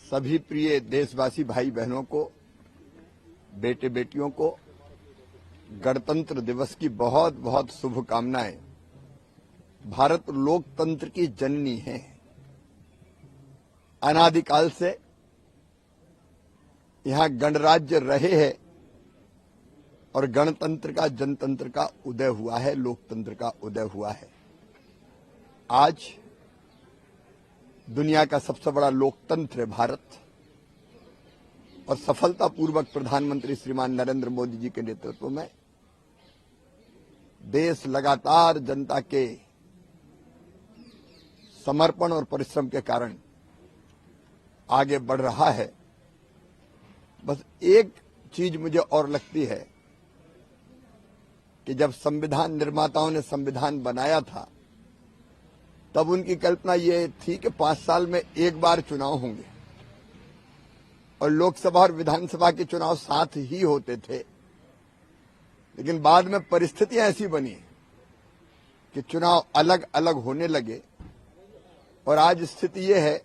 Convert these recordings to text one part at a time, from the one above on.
सभी प्रिय देशवासी भाई बहनों को, बेटे बेटियों को गणतंत्र दिवस की बहुत बहुत शुभकामनाएं। भारत लोकतंत्र की जननी है। अनादिकाल से यहां गणराज्य रहे हैं और गणतंत्र का, जनतंत्र का उदय हुआ है, लोकतंत्र का उदय हुआ है। आज दुनिया का सबसे बड़ा लोकतंत्र है भारत, और सफलतापूर्वक प्रधानमंत्री श्रीमान नरेंद्र मोदी जी के नेतृत्व में देश लगातार जनता के समर्पण और परिश्रम के कारण आगे बढ़ रहा है। बस एक चीज मुझे और लगती है कि जब संविधान निर्माताओं ने संविधान बनाया था तब उनकी कल्पना ये थी कि 5 साल में एक बार चुनाव होंगे और लोकसभा और विधानसभा के चुनाव साथ ही होते थे। लेकिन बाद में परिस्थितियां ऐसी बनी कि चुनाव अलग अलग होने लगे और आज स्थिति यह है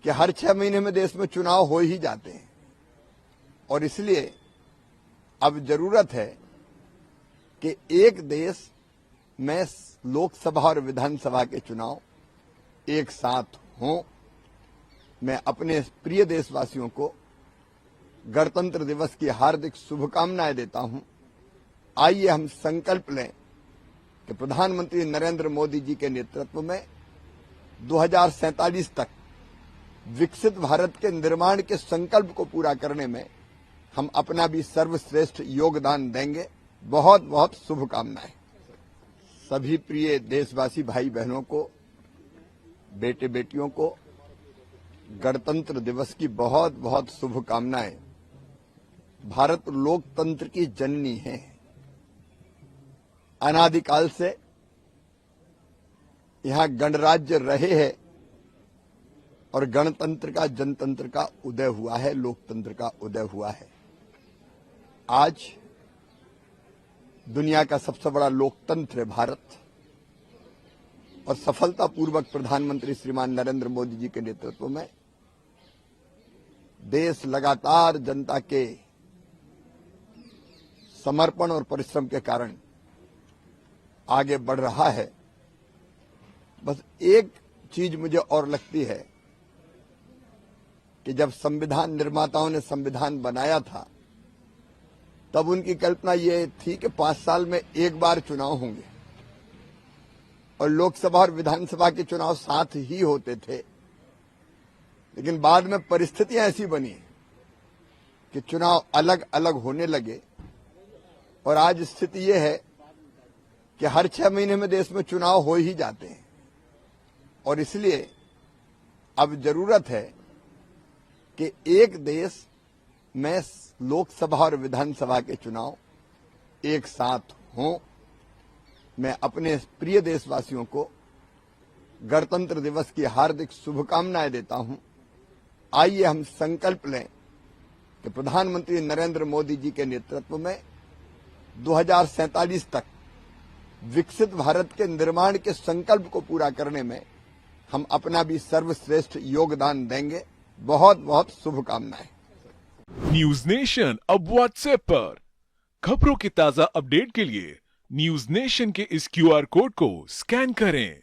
कि हर 6 महीने में देश में चुनाव हो ही जाते हैं। और इसलिए अब जरूरत है कि एक देश में लोकसभा और विधानसभा के चुनाव एक साथ हों। मैं अपने प्रिय देशवासियों को गणतंत्र दिवस की हार्दिक शुभकामनाएं देता हूं। आइए हम संकल्प लें कि प्रधानमंत्री नरेंद्र मोदी जी के नेतृत्व में 2047 तक विकसित भारत के निर्माण के संकल्प को पूरा करने में हम अपना भी सर्वश्रेष्ठ योगदान देंगे। बहुत बहुत शुभकामनाएं। सभी प्रिय देशवासी भाई बहनों को, बेटे बेटियों को गणतंत्र दिवस की बहुत बहुत शुभकामनाएं। भारत लोकतंत्र की जननी है। अनादिकाल से यहां गणराज्य रहे हैं और गणतंत्र का, जनतंत्र का उदय हुआ है, लोकतंत्र का उदय हुआ है। आज दुनिया का सबसे बड़ा लोकतंत्र है भारत, और सफलतापूर्वक प्रधानमंत्री श्रीमान नरेंद्र मोदी जी के नेतृत्व में देश लगातार जनता के समर्पण और परिश्रम के कारण आगे बढ़ रहा है। बस एक चीज मुझे और लगती है कि जब संविधान निर्माताओं ने संविधान बनाया था तब उनकी कल्पना ये थी कि 5 साल में एक बार चुनाव होंगे और लोकसभा और विधानसभा के चुनाव साथ ही होते थे। लेकिन बाद में परिस्थितियां ऐसी बनी कि चुनाव अलग अलग होने लगे और आज स्थिति यह है कि हर 6 महीने में देश में चुनाव हो ही जाते हैं। और इसलिए अब जरूरत है कि एक देश में लोकसभा और विधानसभा के चुनाव एक साथ हों। मैं अपने प्रिय देशवासियों को गणतंत्र दिवस की हार्दिक शुभकामनाएं देता हूं। आइए हम संकल्प लें कि प्रधानमंत्री नरेंद्र मोदी जी के नेतृत्व में 2047 तक विकसित भारत के निर्माण के संकल्प को पूरा करने में हम अपना भी सर्वश्रेष्ठ योगदान देंगे। बहुत बहुत शुभकामनाएं। न्यूज नेशन अब व्हाट्सएप पर खबरों की ताजा अपडेट के लिए न्यूज नेशन के इस QR कोड को स्कैन करें।